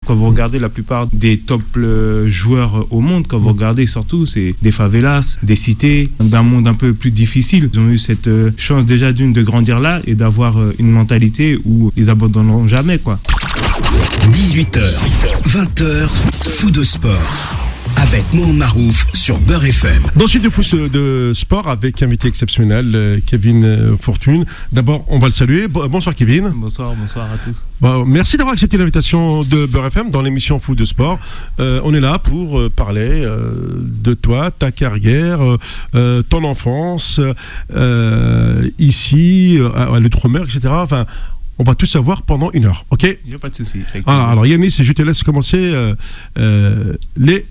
Quand vous regardez la plupart des top joueurs au monde, quand vous regardez surtout, c'est des favelas, des cités, d'un monde un peu plus difficile. Ils ont eu cette chance déjà de grandir là et d'avoir une mentalité où ils abandonneront jamais, quoi. 18h, 20h, Fou de Sport. Avec Mohamed Marouf sur Beurre FM. Dans le suite de Fou de Sport avec invité exceptionnel Kevin Fortune. D'abord, on va le saluer. Bonsoir Kevin. Bonsoir à tous. Merci d'avoir accepté l'invitation de Beurre FM dans l'émission Fou de Sport. On est là pour parler de toi, ta carrière, ton enfance, ici, à l'Outre-mer, etc. Enfin, on va tout savoir pendant 1 heure, ok? Il n'y a pas de souci. Alors Yanis, je te laisse commencer les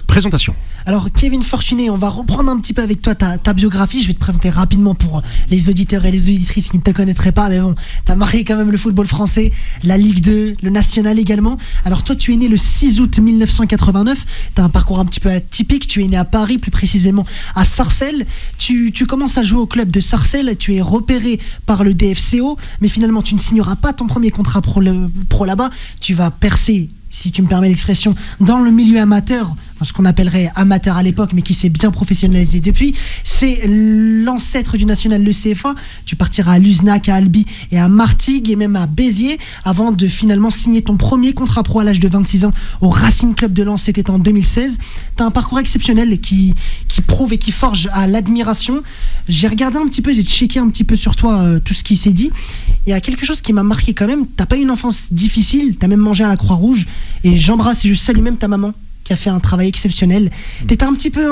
présentations. Alors Kevin Fortuné, on va reprendre un petit peu avec toi ta biographie. Je vais te présenter rapidement pour les auditeurs et les auditrices qui ne te connaîtraient pas. Mais bon, tu as marqué quand même le football français, la Ligue 2, le National également. Alors toi, tu es né le 6 août 1989. Tu as un parcours un petit peu atypique. Tu es né à Paris, plus précisément à Sarcelles. Tu commences à jouer au club de Sarcelles. Tu es repéré par le DFCO. Mais finalement, tu ne signeras pas ton premier contrat pro là-bas. Tu vas percer, si tu me permets l'expression, dans le milieu amateur, ce qu'on appellerait amateur à l'époque, mais qui s'est bien professionnalisé depuis. C'est l'ancêtre du national, le CFA. Tu partiras à Luznac, à Albi et à Martigues et même à Béziers avant de finalement signer ton premier contrat pro à l'âge de 26 ans au Racing Club de Lens. C'était en 2016. Tu as un parcours exceptionnel qui prouve et qui forge à l'admiration. J'ai regardé un petit peu, j'ai checké un petit peu sur toi tout ce qui s'est dit. Il y a quelque chose qui m'a marqué quand même. T'as pas eu une enfance difficile, t'as même mangé à la Croix-Rouge. Et j'embrasse et je salue même ta maman qui a fait un travail exceptionnel. T'étais un petit peu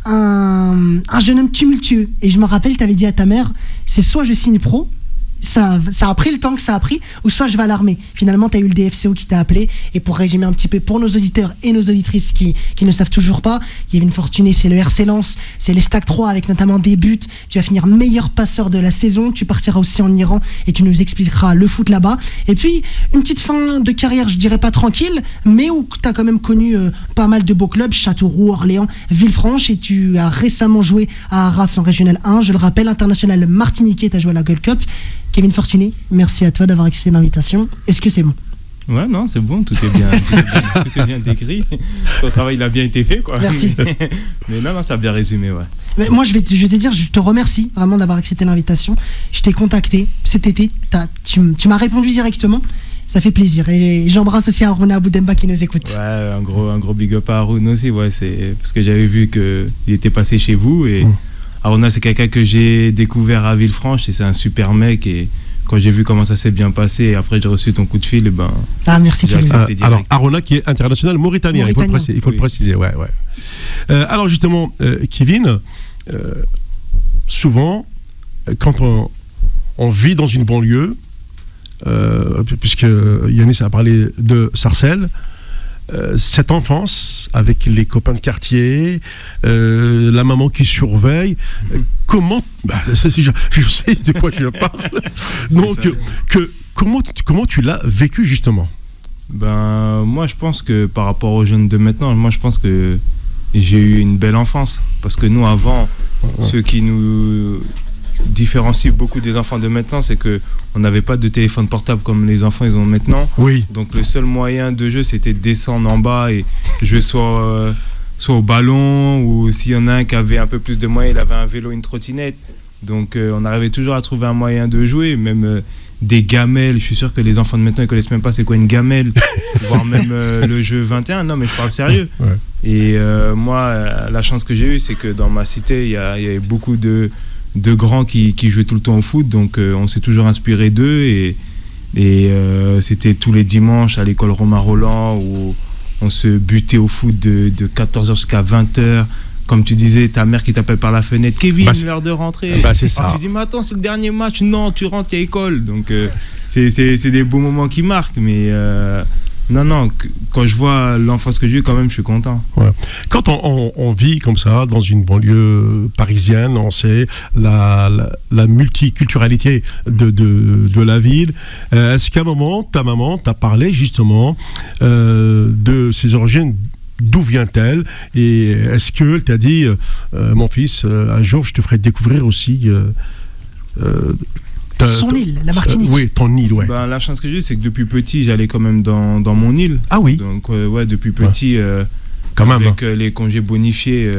un jeune homme tumultueux. Et je me rappelle, t'avais dit à ta mère, c'est soit je signe pro, ça a pris le temps que ça a pris, ou soit je vais à l'armée. Finalement, tu as eu le DFCO qui t'a appelé. Et pour résumer un petit peu pour nos auditeurs et nos auditrices qui ne savent toujours pas, Kevin Fortuné, c'est le RC Lens, c'est les Stag 3 avec notamment des buts. Tu vas finir meilleur passeur de la saison. Tu partiras aussi en Iran et tu nous expliqueras le foot là-bas. Et puis, une petite fin de carrière, je dirais pas tranquille, mais où tu as quand même connu pas mal de beaux clubs, Châteauroux, Orléans, Villefranche. Et tu as récemment joué à Arras en Régional 1. Je le rappelle, international martiniquais, tu as joué à la Gold Cup. Kevin Fortuné, merci à toi d'avoir accepté l'invitation. Est-ce que c'est bon? Ouais, non, c'est bon, tout est bien décrit. Ton travail, il a bien été fait, quoi. Merci. Mais non, ça a bien résumé, ouais. Mais moi, je vais te dire, je te remercie vraiment d'avoir accepté l'invitation. Je t'ai contacté cet été, tu m'as répondu directement. Ça fait plaisir. Et j'embrasse aussi Harouna Aboudemba qui nous écoute. Ouais, un gros big up à Haroun aussi, ouais, c'est parce que j'avais vu qu'il était passé chez vous et Harouna, c'est quelqu'un que j'ai découvert à Villefranche et c'est un super mec. Et quand j'ai vu comment ça s'est bien passé, et après j'ai reçu ton coup de fil, et ben. Ah, merci, j'ai accepté direct. Alors, Harouna qui est international mauritanien. Il faut le préciser. Ouais. Alors, justement, Kevin, souvent, quand on vit dans une banlieue, puisque Yanis a parlé de Sarcelles, cette enfance avec les copains de quartier, la maman qui surveille, comment, je sais de quoi tu parles, donc comment tu l'as vécu justement? Ben moi je pense que par rapport aux jeunes de maintenant, moi je pense que j'ai eu une belle enfance parce que nous avant, ce qui nous différencie beaucoup des enfants de maintenant, c'est que on n'avait pas de téléphone portable comme les enfants ils ont maintenant. Oui. Donc le seul moyen de jeu c'était de descendre en bas et jouer soit au ballon ou s'il y en a un qui avait un peu plus de moyens, il avait un vélo, une trottinette. Donc on arrivait toujours à trouver un moyen de jouer, même des gamelles. Je suis sûr que les enfants de maintenant ils connaissent même pas c'est quoi une gamelle, voire même le jeu 21. Non mais je parle sérieux. Ouais. Et moi la chance que j'ai eue c'est que dans ma cité il y avait beaucoup de grands qui jouaient tout le temps au foot, donc on s'est toujours inspiré d'eux et c'était tous les dimanches à l'école Romain Roland où on se butait au foot de 14h jusqu'à 20h. Comme tu disais, ta mère qui t'appelle par la fenêtre, Kevin, l'heure de rentrer. C'est ça. Tu dis, mais attends, c'est le dernier match. Non, tu rentres, il y a école. Donc c'est des beaux moments qui marquent, mais non, quand je vois l'enfance que j'ai eue, quand même, je suis content. Ouais. Quand on vit comme ça, dans une banlieue parisienne, on sait la multiculturalité de la ville. Est-ce qu'à un moment, ta maman t'a parlé justement de ses origines? D'où vient-elle? Et est-ce qu'elle t'a dit, mon fils, un jour, je te ferai découvrir aussi Son île, la Martinique. Oui, ton île, ouais. Ben, la chance que j'ai, c'est que depuis petit, j'allais quand même dans mon île. Ah oui. Donc, ouais, depuis petit, quand même. avec les congés bonifiés,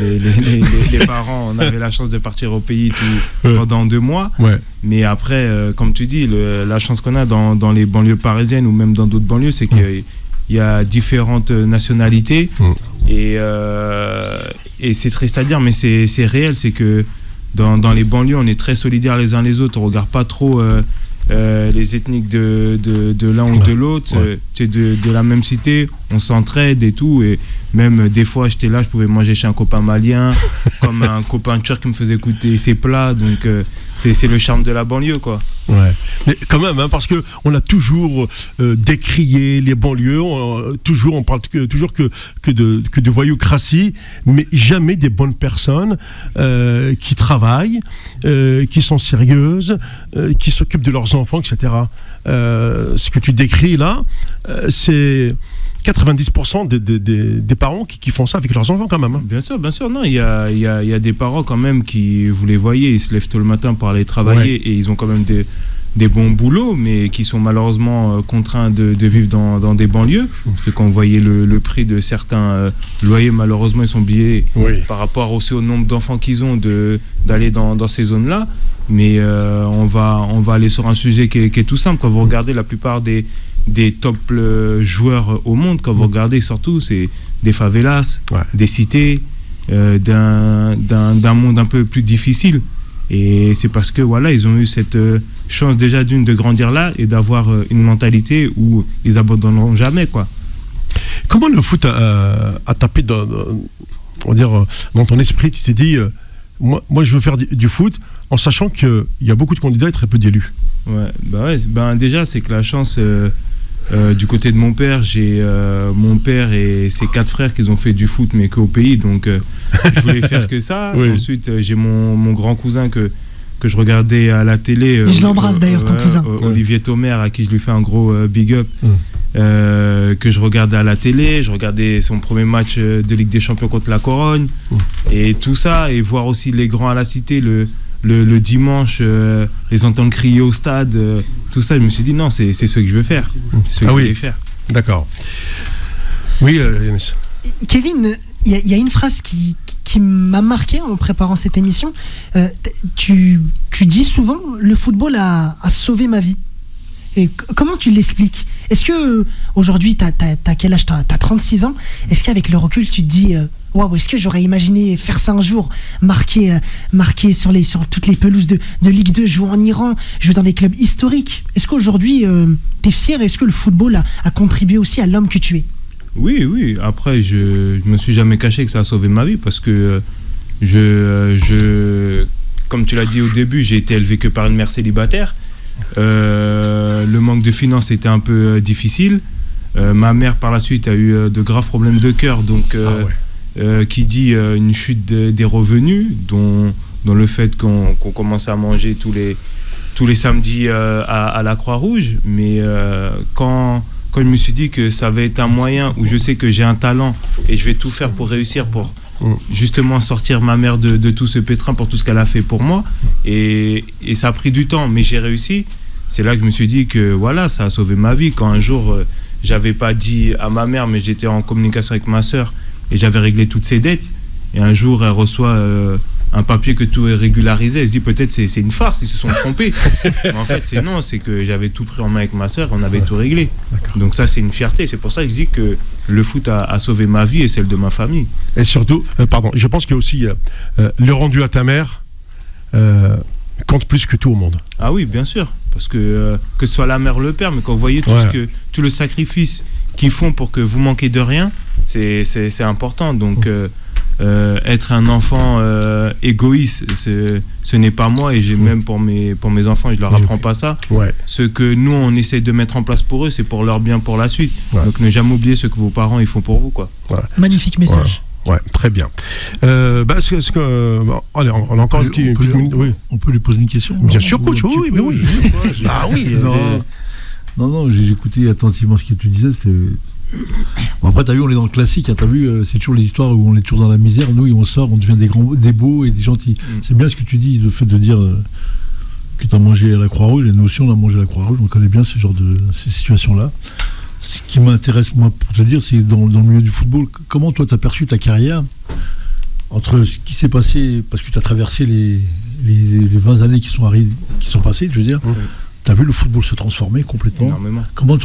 les parents, on avait la chance de partir au pays pendant 2 mois. Ouais. Mais après, comme tu dis, la chance qu'on a dans les banlieues parisiennes ou même dans d'autres banlieues, c'est qu'il y a différentes nationalités. Et c'est triste à dire, mais c'est réel. C'est que dans les banlieues, on est très solidaires les uns les autres. On ne regarde pas trop les ethniques de l'un ou de l'autre. Tu es de la même cité, on s'entraide et tout. Et même des fois, j'étais là, je pouvais manger chez un copain malien, comme un copain turc qui me faisait goûter ses plats. Donc, c'est le charme de la banlieue, quoi. Ouais. Mais quand même, parce que on a toujours décrié les banlieues, on parle toujours que de voyoucratie, mais jamais des bonnes personnes qui travaillent, qui sont sérieuses, qui s'occupent de leurs enfants, etc. Ce que tu décris là, c'est 90% des parents qui font ça avec leurs enfants quand même. Hein. Bien sûr. Non, il y a des parents quand même qui, vous les voyez, ils se lèvent tôt le matin pour aller travailler et ils ont quand même des bons boulots, mais qui sont malheureusement contraints de vivre dans des banlieues. Parce que quand vous voyez le prix de certains loyers, malheureusement, ils sont biaisés par rapport aussi au nombre d'enfants qu'ils ont d'aller dans ces zones-là. Mais on va aller sur un sujet qui est tout simple. Quand vous regardez la plupart des top joueurs au monde, quand vous regardez surtout, c'est des favelas, des cités, d'un monde un peu plus difficile. Et c'est parce que voilà, ils ont eu cette chance déjà de grandir là et d'avoir une mentalité où ils abandonneront jamais, quoi. Comment le foot a tapé dans ton esprit? Tu t'es dit, moi je veux faire du foot, en sachant qu'il y a beaucoup de candidats et très peu d'élus. Déjà, c'est que la chance, du côté de mon père, j'ai mon père et ses 4 frères qui ont fait du foot, mais qu'au pays, donc je voulais faire que ça. Ensuite, j'ai mon grand cousin que je regardais à la télé. Et je l'embrasse d'ailleurs, ton cousin. Olivier Thomer, à qui je lui fais un gros big up. Que je regardais à la télé, je regardais son premier match de Ligue des Champions contre la Corogne, et tout ça, et voir aussi les grands à la cité le dimanche, les entendre crier au stade, tout ça, je me suis dit non, c'est ce que je veux faire. C'est ce que je voulais faire. D'accord. Oui, Yanis. Kevin, il y a une phrase qui m'a marqué en préparant cette émission. Tu dis souvent, le football a sauvé ma vie. Et comment tu l'expliques? Est-ce que aujourd'hui, t'as quel âge? T'as 36 ans. Est-ce qu'avec le recul, tu te dis waouh, est-ce que j'aurais imaginé faire ça un jour, marquer sur toutes les pelouses de Ligue 2, jouer en Iran, jouer dans des clubs historiques? Est-ce qu'aujourd'hui, t'es fier? Est-ce que le football a contribué aussi à l'homme que tu es? Oui. Après, je me suis jamais caché que ça a sauvé ma vie, parce que comme tu l'as dit au début, j'ai été élevé que par une mère célibataire. Le manque de finances était un peu difficile. Ma mère par la suite a eu de graves problèmes de cœur, donc qui dit une chute des revenus, dont le fait qu'on commence à manger tous les samedis à la Croix-Rouge. Mais quand je me suis dit que ça va être un moyen où je sais que j'ai un talent et je vais tout faire pour réussir, pour justement sortir ma mère de tout ce pétrin, pour tout ce qu'elle a fait pour moi, et ça a pris du temps, mais j'ai réussi. C'est là que je me suis dit que voilà, ça a sauvé ma vie. Quand un jour j'avais pas dit à ma mère, mais j'étais en communication avec ma soeur et j'avais réglé toutes ses dettes, et un jour elle reçoit un papier que tout est régularisé, elle se dit peut-être c'est une farce, ils se sont trompés. Mais en fait c'est que j'avais tout pris en main avec ma soeur, on avait tout réglé. Donc ça, c'est une fierté. C'est pour ça que je dis que le foot a sauvé ma vie et celle de ma famille. Et surtout, je pense que aussi le rendu à ta mère compte plus que tout au monde. Ah oui, bien sûr, parce que ce soit la mère ou le père, mais quand vous voyez tout le sacrifice qu'ils font pour que vous manquiez de rien, c'est important. Donc être un enfant égoïste, ce n'est pas moi, et même pour mes enfants, je leur apprends pas ça. Ce que nous on essaie de mettre en place pour eux, c'est pour leur bien pour la suite. Donc ne jamais oublier ce que vos parents ils font pour vous, quoi. Magnifique message. Ouais, très bien. Allez, on a encore une petite minute. Oui. On peut lui poser une question? Bien sûr, coach. Oui. Ah oui. Non, j'ai écouté attentivement ce que tu disais. Bon, après, t'as vu, on est dans le classique. Hein, t'as vu, c'est toujours les histoires où on est toujours dans la misère. Nous, on sort, on devient des beaux et des gentils. C'est bien ce que tu dis, le fait de dire que tu as mangé à la Croix-Rouge, nous aussi on a mangé à la Croix-Rouge, on connaît bien ces situations-là. Ce qui m'intéresse, moi, pour te dire, c'est dans le milieu du football, comment toi tu as perçu ta carrière entre ce qui s'est passé, parce que tu as traversé les 20 années qui sont passées, je veux dire, tu as vu le football se transformer complètement. Énormément.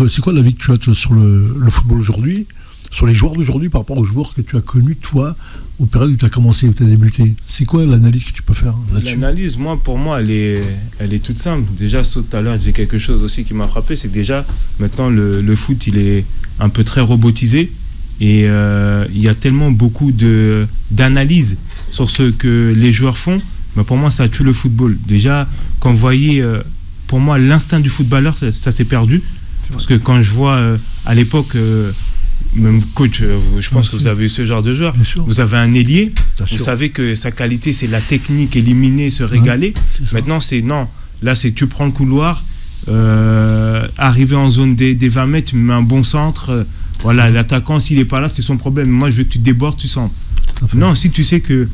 C'est quoi l'avis que tu as toi, sur le football aujourd'hui, sur les joueurs d'aujourd'hui par rapport aux joueurs que tu as connus, toi, aux périodes où tu as commencé, où tu as débuté? C'est quoi l'analyse que tu peux faire là-dessus? L'analyse, pour moi, elle est toute simple. Déjà, tout à l'heure, j'ai quelque chose aussi qui m'a frappé, c'est que déjà, maintenant, le foot, il est un peu très robotisé et il y a tellement beaucoup d'analyses sur ce que les joueurs font. Mais pour moi, ça tue le football. Déjà, quand vous voyez, pour moi, l'instinct du footballeur, ça s'est perdu. Parce que quand je vois, à l'époque... même coach, je pense que vous avez eu ce genre de joueur. Vous avez un ailier, vous savez que sa qualité c'est la technique, éliminer, se régaler. Maintenant non, là c'est tu prends le couloir, arriver en zone des 20 mètres, tu mets un bon centre, voilà, l'attaquant s'il n'est pas là c'est son problème. Moi je veux que tu débordes, tu centres. Non, si tu sais que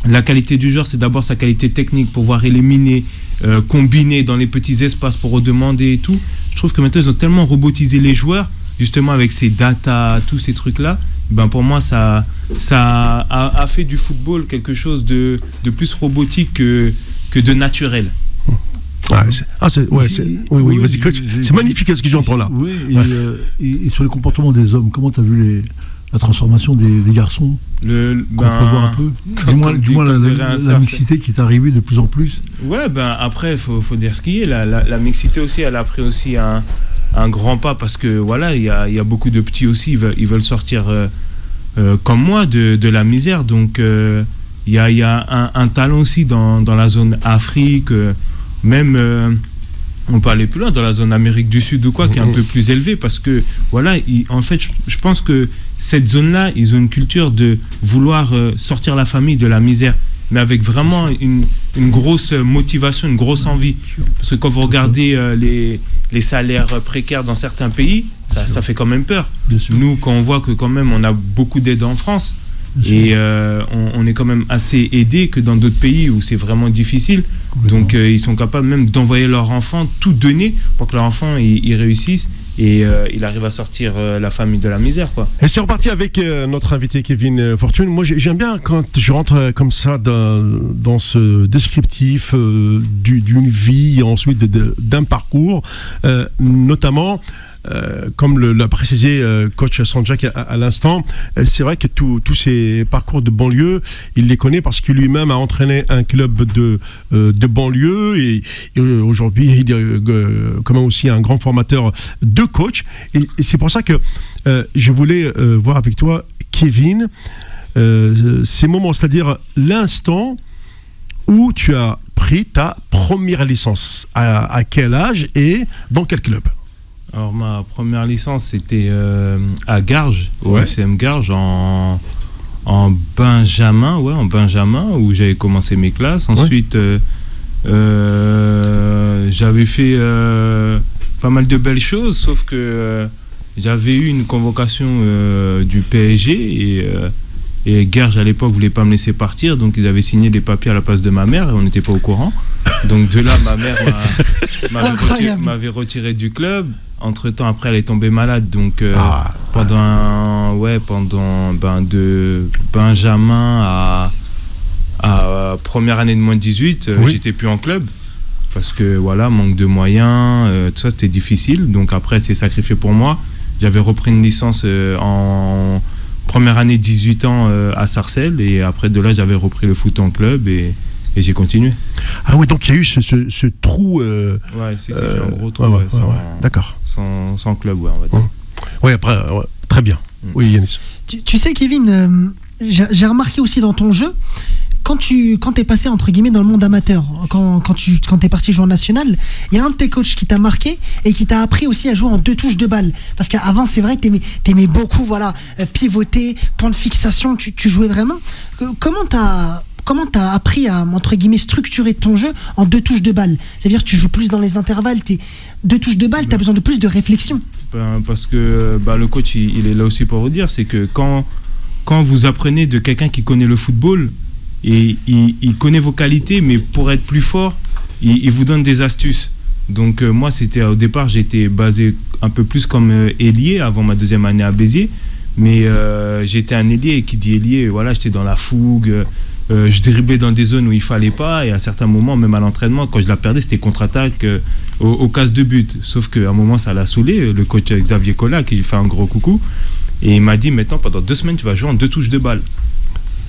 la qualité du joueur c'est d'abord sa qualité technique, pouvoir éliminer, combiner dans les petits espaces pour redemander et tout. Je trouve que maintenant ils ont tellement robotisé les joueurs, justement avec ces datas, tous ces trucs-là, pour moi, ça a fait du football quelque chose de plus robotique que de naturel. Oui, vas-y, coach. C'est magnifique ce que j'entends là. Oui, et sur les comportements des hommes, comment tu as vu la transformation des garçons qu'on peut voir un peu, du moins la mixité qui est arrivée de plus en plus. Ouais, après, il faut dire ce qui est. La mixité aussi, elle a pris aussi un grand pas parce que voilà, il y a beaucoup de petits aussi, ils veulent sortir comme moi de la misère. Donc il y a un talent aussi dans la zone Afrique, même on peut aller plus loin dans la zone Amérique du Sud ou quoi, qui est un peu plus élevée parce que voilà, en fait je pense que cette zone-là, ils ont une culture de vouloir sortir la famille de la misère, mais avec vraiment une grosse motivation, une grosse envie. Parce que quand vous regardez les salaires précaires dans certains pays, ça fait quand même peur. Nous, quand on voit que quand même on a beaucoup d'aide en France, et on est quand même assez aidé que dans d'autres pays où c'est vraiment difficile. Donc ils sont capables même d'envoyer leur enfant, tout donner pour que leur enfant il réussisse et il arrive à sortir la famille de la misère, quoi. Et c'est reparti avec notre invité Kevin Fortune. Moi j'aime bien quand je rentre comme ça dans ce descriptif d'une vie, ensuite d'un parcours, notamment comme l'a précisé coach Sanjak à l'instant, c'est vrai que tous ces parcours de banlieue, il les connaît parce que lui-même a entraîné un club de banlieue et aujourd'hui il est quand même aussi un grand formateur de coach. Et c'est pour ça que je voulais voir avec toi, Kevin, ces moments, c'est-à-dire l'instant où tu as pris ta première licence. À quel âge et dans quel club? Alors ma première licence c'était à Garges, au FCM Garges en Benjamin, en Benjamin où j'avais commencé mes classes. Ensuite j'avais fait pas mal de belles choses, sauf que j'avais eu une convocation du PSG et Garges à l'époque voulait pas me laisser partir, donc ils avaient signé des papiers à la place de ma mère et on n'était pas au courant. Donc de là ma mère m'avait retiré du club. Entre-temps, après, elle est tombée malade, donc de Benjamin à première année de moins de 18, j'étais plus en club parce que voilà, manque de moyens, tout ça c'était difficile. Donc après, c'est sacrifié pour moi. J'avais repris une licence en première année de 18 ans à Sarcelles et après de là, j'avais repris le foot en club et j'ai continué. Ah oui, donc il y a eu ce trou. J'ai un gros trou. D'accord. Sans club, on va dire. Oui, après, très bien. Oui, Yanis. Tu sais, Kevin, j'ai remarqué aussi dans ton jeu, quand t'es passé entre guillemets dans le monde amateur, quand t'es parti jouer en national, il y a un de tes coachs qui t'a marqué et qui t'a appris aussi à jouer en 2 touches de balle. Parce qu'avant, c'est vrai que t'aimais beaucoup, pivoter, point de fixation, tu jouais vraiment. Comment t'as appris à, entre guillemets, structurer ton jeu en 2 touches de balle? C'est-à-dire que tu joues plus dans les intervalles, 2 touches de balle, t'as besoin de plus de réflexion. Parce que le coach, il est là aussi pour vous dire, c'est que quand vous apprenez de quelqu'un qui connaît le football, et il connaît vos qualités, mais pour être plus fort, il vous donne des astuces. Donc moi, au départ, j'étais basé un peu plus comme ailier avant ma deuxième année à Béziers. Mais j'étais un ailier, et qui dit ailier, voilà, j'étais dans la fougue, je driblais dans des zones où il fallait pas, et à certains moments, même à l'entraînement, quand je la perdais, c'était contre-attaque au casse de but. Sauf qu'à un moment, ça l'a saoulé, le coach Xavier Collat, qui lui fait un gros coucou, et il m'a dit, maintenant, pendant 2 semaines, tu vas jouer en 2 touches de balle.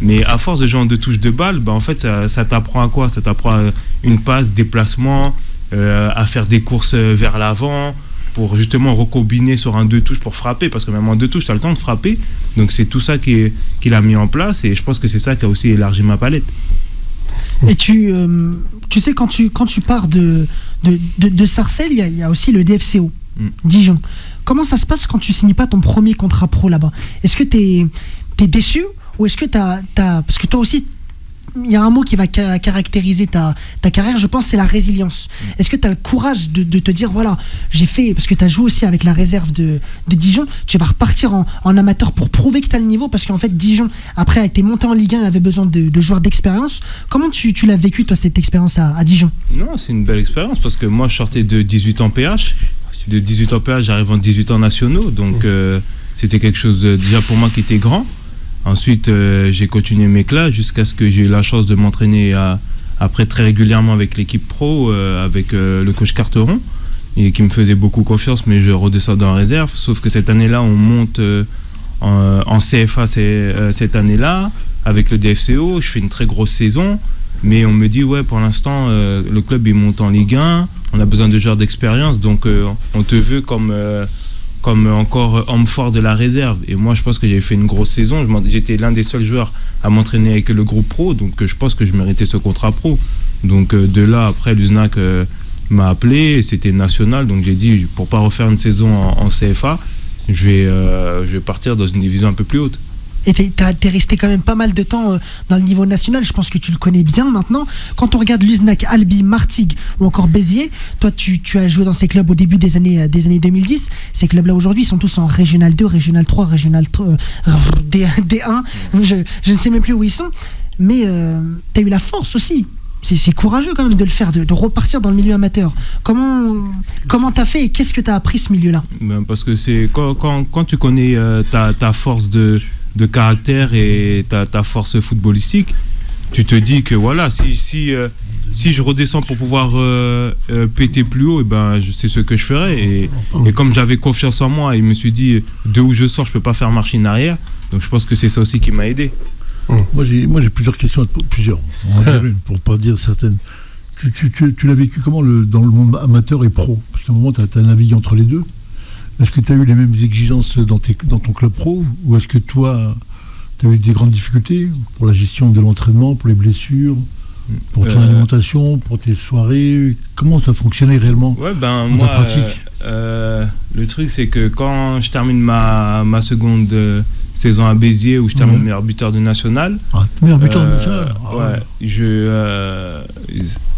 Mais à force de jouer en 2 touches de balle, en fait, ça t'apprend à quoi ? Ça t'apprend une passe, déplacement, à faire des courses vers l'avant, pour justement recombiner sur un 2 touches pour frapper, parce que même en 2 touches, tu as le temps de frapper. Donc c'est tout ça qu'il a mis en place, et je pense que c'est ça qui a aussi élargi ma palette. Et tu sais, quand tu pars de Sarcelles, il y a aussi le DFCO, Dijon. Comment ça se passe quand tu signes pas ton premier contrat pro là-bas ? Est-ce que t'es déçu, ou est-ce que t'as... Parce que toi aussi, il y a un mot qui va caractériser ta carrière, je pense, c'est la résilience. Est-ce que tu as le courage de te dire, voilà, j'ai fait, parce que tu as joué aussi avec la réserve de Dijon, tu vas repartir en amateur pour prouver que tu as le niveau, parce qu'en fait, Dijon, après, a été monté en Ligue 1 et avait besoin de joueurs d'expérience. Comment tu l'as vécu, toi, cette expérience à Dijon ? Non, c'est une belle expérience, parce que moi, je sortais de 18 ans PH. De 18 ans PH, j'arrive en 18 ans nationaux, donc c'était quelque chose, déjà pour moi, qui était grand. Ensuite, j'ai continué mes classes jusqu'à ce que j'ai eu la chance de m'entraîner après très régulièrement avec l'équipe pro, avec le coach Carteron, et qui me faisait beaucoup confiance, mais je redescendais en réserve. Sauf que cette année-là, on monte en CFA cette année-là, avec le DFCO. Je fais une très grosse saison, mais on me dit, ouais, pour l'instant, le club il monte en Ligue 1, on a besoin de joueurs d'expérience, donc on te veut comme encore homme fort de la réserve. Et moi, je pense que j'avais fait une grosse saison. J'étais l'un des seuls joueurs à m'entraîner avec le groupe pro, donc je pense que je méritais ce contrat pro. Donc de là, après, l'USNAC m'a appelé, c'était national, donc j'ai dit, pour pas refaire une saison en CFA, je vais partir dans une division un peu plus haute. Et t'es resté quand même pas mal de temps dans le niveau national, je pense que tu le connais bien maintenant. Quand on regarde l'USNAC, Albi, Martigues ou encore Béziers, toi tu as joué dans ces clubs au début des années 2010. Ces clubs-là aujourd'hui sont tous en Régional 2, Régional 3, Régional D1. Je ne sais même plus où ils sont. Mais t'as eu la force aussi. C'est courageux quand même de le faire, de repartir dans le milieu amateur. Comment t'as fait et qu'est-ce que t'as appris ce milieu-là ? Parce que c'est quand tu connais ta force de caractère et ta force footballistique, tu te dis que voilà, si je redescends pour pouvoir péter plus haut, je sais ce que je ferai. Et comme j'avais confiance en moi, et je me suis dit, de où je sors, je peux pas faire marche en arrière. Donc je pense que c'est ça aussi qui m'a aidé. Moi j'ai plusieurs questions, on va dire une, pour pas dire certaines. Tu l'as vécu comment dans le monde amateur et pro ? Parce qu'à un moment, tu as navigué entre les deux. Est-ce que tu as eu les mêmes exigences dans ton club pro, ou est-ce que toi, tu as eu des grandes difficultés pour la gestion de l'entraînement, pour les blessures, pour ton alimentation, pour tes soirées ? Comment ça fonctionnait réellement dans ta pratique ? Le truc, c'est que quand je termine ma seconde saison à Béziers, où je termine meilleur buteur de national. Meilleur buteur de national.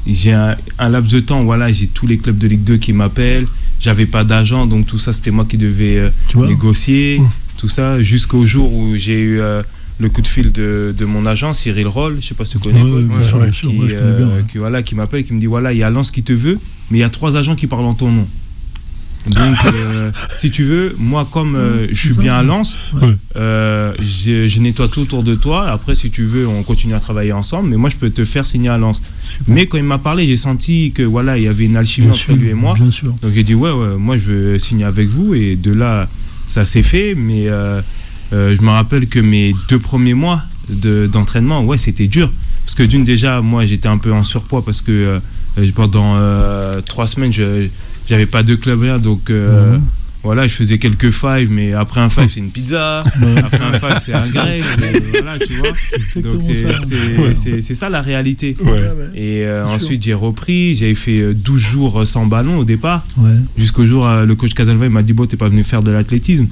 J'ai un laps de temps, voilà, j'ai tous les clubs de Ligue 2 qui m'appellent. J'avais pas d'agent, donc tout ça, c'était moi qui devais négocier. Tout ça, jusqu'au jour où j'ai eu le coup de fil de mon agent, Cyril Roll, je sais pas si tu connais, qui m'appelle, qui me dit, voilà, il y a Lens qui te veut, mais il y a 3 agents qui parlent en ton nom. Donc, si tu veux, moi, comme je suis bien à Lens, je nettoie tout autour de toi. Après, si tu veux, on continue à travailler ensemble. Mais moi, je peux te faire signer à Lens. Mais quand il m'a parlé, j'ai senti que voilà, il y avait une alchimie entre lui et moi. Donc, j'ai dit ouais, moi, je veux signer avec vous. Et de là, ça s'est fait. Mais je me rappelle que mes 2 premiers mois d'entraînement, c'était dur. Parce que déjà, moi, j'étais un peu en surpoids parce que pendant 3 semaines, j'avais pas de club, rien, donc voilà, je faisais quelques fives, mais après un five, c'est une pizza, après un five, c'est un grec, voilà, tu vois. Donc c'est ça la réalité. Et ensuite, j'ai repris, j'avais fait 12 jours sans ballon au départ, jusqu'au jour, le coach Casanova il m'a dit, bon, t'es pas venu faire de l'athlétisme.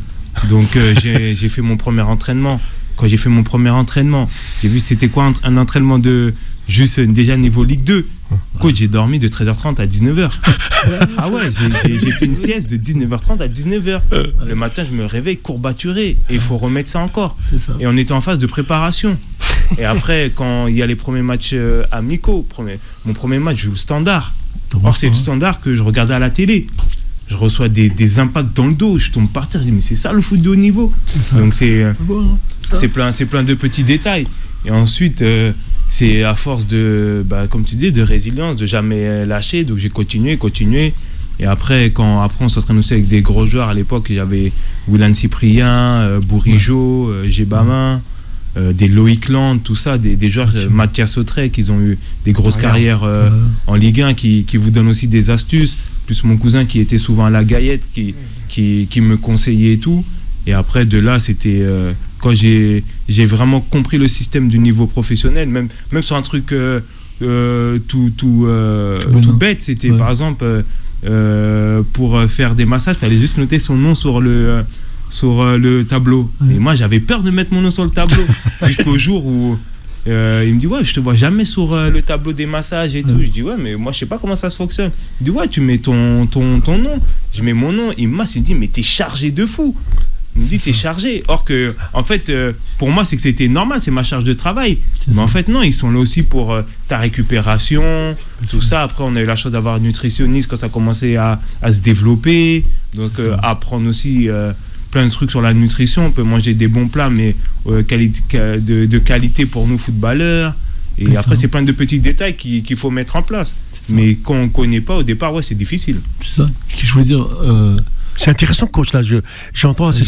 Donc j'ai fait mon premier entraînement. Quand j'ai fait mon premier entraînement, j'ai vu c'était quoi un entraînement de juste déjà niveau Ligue 2. Coach, j'ai dormi de 13h30 à 19h. Ah ouais, j'ai fait une sieste de 19h30 à 19h. Le matin, je me réveille courbaturé. Et il faut remettre ça encore. Et on était en phase de préparation. Et après, quand il y a les premiers matchs amicaux, mon premier match, je joue le Standard. Or, c'est le Standard que je regardais à la télé. Je reçois des impacts dans le dos, je tombe par terre, je dis mais c'est ça le foot de haut niveau. Donc c'est plein de petits détails. Et ensuite, c'est à force de, comme tu dis, de résilience, de jamais lâcher. Donc j'ai continué. Et après on s'entraîne aussi avec des gros joueurs. À l'époque, il y avait Willan Cyprien, Bourigeaud, Gébamin, des Loïc Land, tout ça, des joueurs, Mathias Autrec, qui ont eu des grosses carrières en Ligue 1, qui vous donnent aussi des astuces. Plus mon cousin qui était souvent à la Gaillette, qui me conseillait et tout. Et après, de là, c'était quand j'ai vraiment compris le système du niveau professionnel, même sur un truc tout bête, c'était par exemple pour faire des massages, il fallait juste noter son nom sur le tableau. Et moi, j'avais peur de mettre mon nom sur le tableau jusqu'au jour où il me dit ouais, je te vois jamais sur le tableau des massages et tout. Je dis ouais, mais moi je sais pas comment ça se fonctionne. Il dit ouais, tu mets ton nom. Je mets mon nom. Il me dit mais t'es chargé de fou. Il me dit t'es chargé. Or que en fait pour moi c'est que c'était normal, c'est ma charge de travail. Mais en fait non, ils sont là aussi pour ta récupération, tout ça. Après on a eu la chance d'avoir un nutritionniste quand ça commençait à se développer. Donc apprendre aussi plein de trucs sur la nutrition. On peut manger des bons plats, mais de qualité pour nous footballeurs. Et après, c'est plein de petits détails qu'il faut mettre en place. Mais quand on ne connaît pas, au départ, c'est difficile. C'est ça que je voulais dire. C'est intéressant, coach, là. J'entends. C'est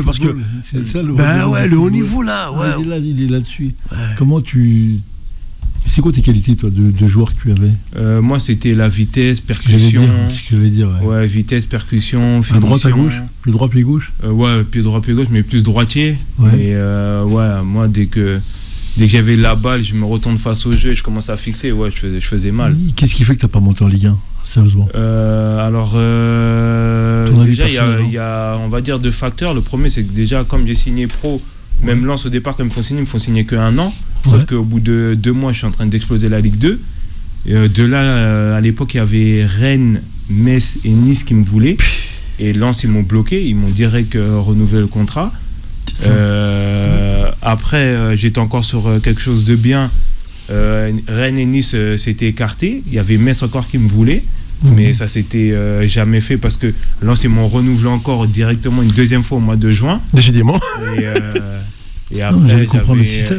parce que. C'est ça, le haut niveau, là. Ouais. Il est là-dessus. Ouais. Comment tu. C'est quoi tes qualités, toi, de joueur que tu avais ? Moi, c'était la vitesse, percussion. C'est ce que j'allais dire. Ouais, vitesse, percussion, finition. À droite, à gauche ? Pied droit, pied gauche ? Ouais, pied droit, pied gauche, mais plus droitier. Ouais. Et moi, dès que j'avais la balle, je me retourne face au jeu et je commence à fixer. Ouais, je faisais mal. Qu'est-ce qui fait que tu n'as pas monté en Ligue 1, sérieusement ? Déjà, il y a, on va dire, deux facteurs. Le premier, c'est que déjà, comme j'ai signé pro, même Lens au départ, quand ils me font signer que 1 an. Sauf qu'au bout de 2 mois, je suis en train d'exploser la Ligue 2. Et de là, à l'époque, il y avait Rennes, Metz et Nice qui me voulaient. Et Lens, ils m'ont bloqué. Ils m'ont direct renouvelé le contrat. Après, j'étais encore sur quelque chose de bien. Rennes et Nice s'étaient écartés. Il y avait Metz encore qui me voulait. Mais ça s'était jamais fait parce que Lens, ils m'ont renouvelé encore directement une deuxième fois au mois de juin. Décidément. Et après, j'avais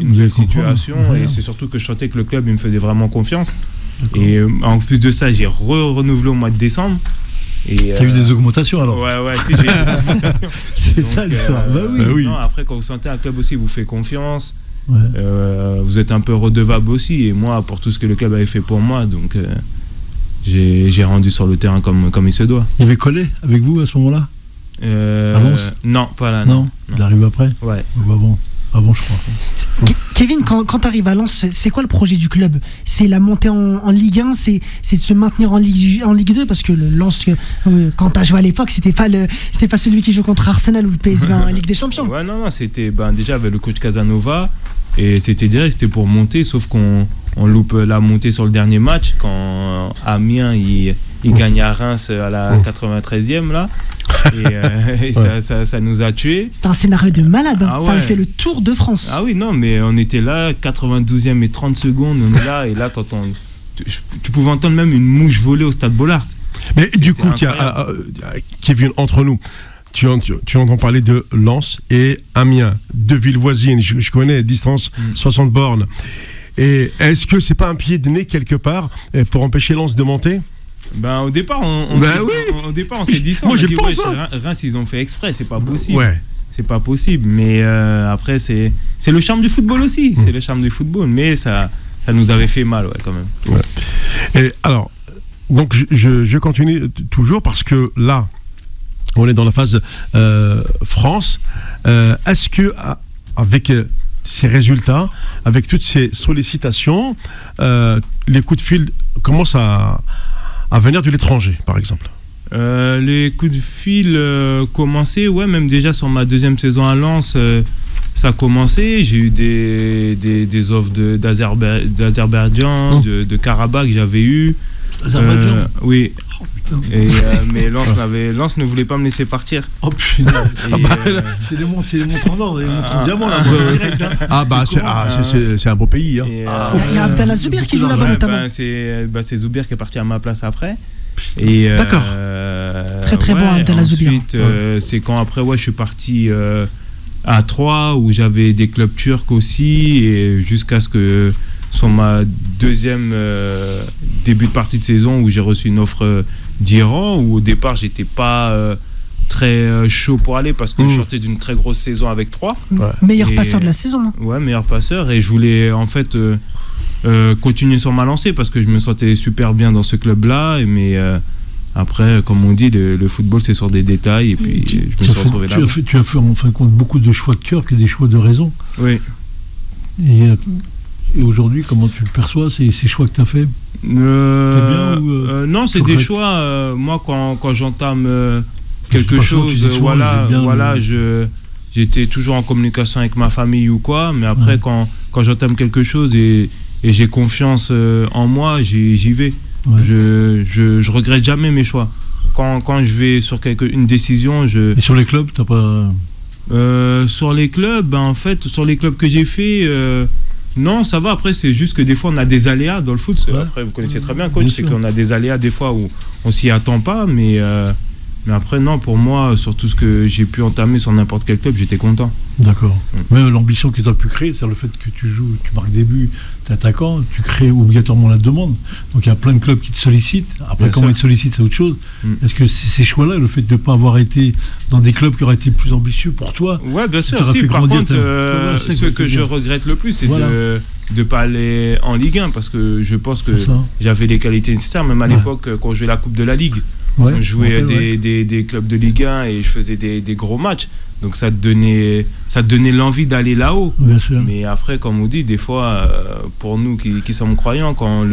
une nouvelle situation. Et c'est surtout que je sentais que le club, il me faisait vraiment confiance. D'accord. Et en plus de ça, j'ai renouvelé au mois de décembre. T'as eu des augmentations alors ? Ouais, si, j'ai eu des augmentations. C'est donc, ça l'histoire. Bah oui. Non, après, quand vous sentez un club aussi vous fait confiance, vous êtes un peu redevable aussi. Et moi, pour tout ce que le club avait fait pour moi, donc j'ai rendu sur le terrain comme il se doit. Il y avait Collet avec vous à ce moment-là ? À Lens ? Non, pas là. Non. Il arrive après ? Ouais. Avant, je crois. Kevin, quand tu arrives à Lens, c'est quoi le projet du club ? C'est la montée en Ligue 1, c'est de se maintenir en Ligue 2 parce que le Lens, quand tu as joué à l'époque, c'était pas celui qui joue contre Arsenal ou le PSV en Ligue des Champions. Ouais, non, c'était déjà avec le coach Casanova et c'était pour monter, sauf qu'on loupe la montée sur le dernier match quand Amiens il gagne à Reims à la 93e là. Et ça nous a tués. C'était un scénario de malade, hein. Ça avait fait le tour de France. Ah oui, non, mais on était là, 92e et 30 secondes, on est là, et là, tu pouvais entendre même une mouche voler au stade Bollaert. Mais du coup, Kevin, entre nous, tu entends parler de Lens et Amiens, deux villes voisines, je connais, distance 60 bornes. Et est-ce que c'est pas un pied de nez quelque part pour empêcher Lens de monter ? Au départ, on s'est dit ça. Moi, je pense ça. Reims, ils ont fait exprès, c'est pas possible. Ouais. C'est pas possible. Mais après, c'est le charme du football aussi. C'est le charme du football. Mais ça nous avait fait mal, quand même. Ouais. Et alors, donc, je continue toujours parce que là, on est dans la phase France. Est-ce que, avec ces résultats, avec toutes ces sollicitations, les coups de fil commencent à venir de l'étranger, par exemple? Les coups de fil commençaient, même déjà sur ma deuxième saison à Lens, ça a commencé. J'ai eu des offres d'Azerbaïdjan, de Karabakh, j'avais eu. Azerbaïdjan. Oui. Oh putain. Et, mais Lens ne voulait pas me laisser partir. Oh putain. Et, C'est les montres en or, les montres en diamant là. Direct, hein. Ah bah c'est un beau pays. Hein. et, Il y a Abdallah Zoubir qui joue là-bas ouais, notamment. c'est Zoubir qui est parti à ma place après. Et, D'accord. Très, très bon, Abdallah Zoubir. Ensuite, c'est quand après je suis parti à Troyes où j'avais des clubs turcs aussi, et jusqu'à ce que sur ma deuxième début de partie de saison où j'ai reçu une offre d'Iran, où au départ j'étais pas très chaud pour aller parce que je sortais d'une très grosse saison avec Troyes. Ouais. Meilleur Et- passeur de la saison. Hein. Ouais, meilleur passeur, et je voulais en fait continuer sur ma lancée parce que je me sentais super bien dans ce club-là, mais après, comme on dit, le football c'est sur des détails, et puis je me suis retrouvé là. Tu as fait en fin de compte beaucoup de choix de cœur que des choix de raison. Oui. Et aujourd'hui, comment tu le perçois, ces choix que tu as fait? bien ou, non, c'est tu des regrettes? choix. Moi, quand j'entame quelque pas chose, choix, tu dis souvent, voilà, j'aime bien, j'étais toujours en communication avec ma famille ou quoi, mais après, quand j'entame quelque chose et j'ai confiance en moi, j'y vais. Ouais. Je regrette jamais mes choix. Quand je vais sur une décision, Et sur les clubs, t'as pas. sur les clubs, en fait, sur les clubs que j'ai fait, non, ça va. Après, c'est juste que des fois, on a des aléas dans le foot. Ouais. Après, vous connaissez très bien, coach, Bien c'est sûr. qu'on a des aléas des fois où on s'y attend pas, mais après, non, pour moi, sur tout ce que j'ai pu entamer sur n'importe quel club, j'étais content. D'accord. Mais l'ambition que tu as pu créer, c'est le fait que tu joues, tu marques des buts, tu es attaquant, tu crées obligatoirement la demande. Donc il y a plein de clubs qui te sollicitent. Après, Bien comment sûr. ils te sollicitent, c'est autre chose. Est-ce que ces choix-là, le fait de ne pas avoir été dans des clubs qui auraient été plus ambitieux pour toi, Ouais, bien sûr. t'auras Si, fait par grandir contre, ta- c'est ce que que c'est je bien. regrette le plus, c'est Voilà. de ne pas aller en Ligue 1, parce que je pense que C'est ça. j'avais les qualités nécessaires, même à Ouais. l'époque, quand je jouais la Coupe de la Ligue. Ouais, On jouait je me rappelle, des clubs de Ligue 1 et je faisais des gros matchs. Donc ça te donnait l'envie d'aller là-haut. Bien sûr. Mais après, comme on dit, des fois, pour nous qui sommes croyants, quand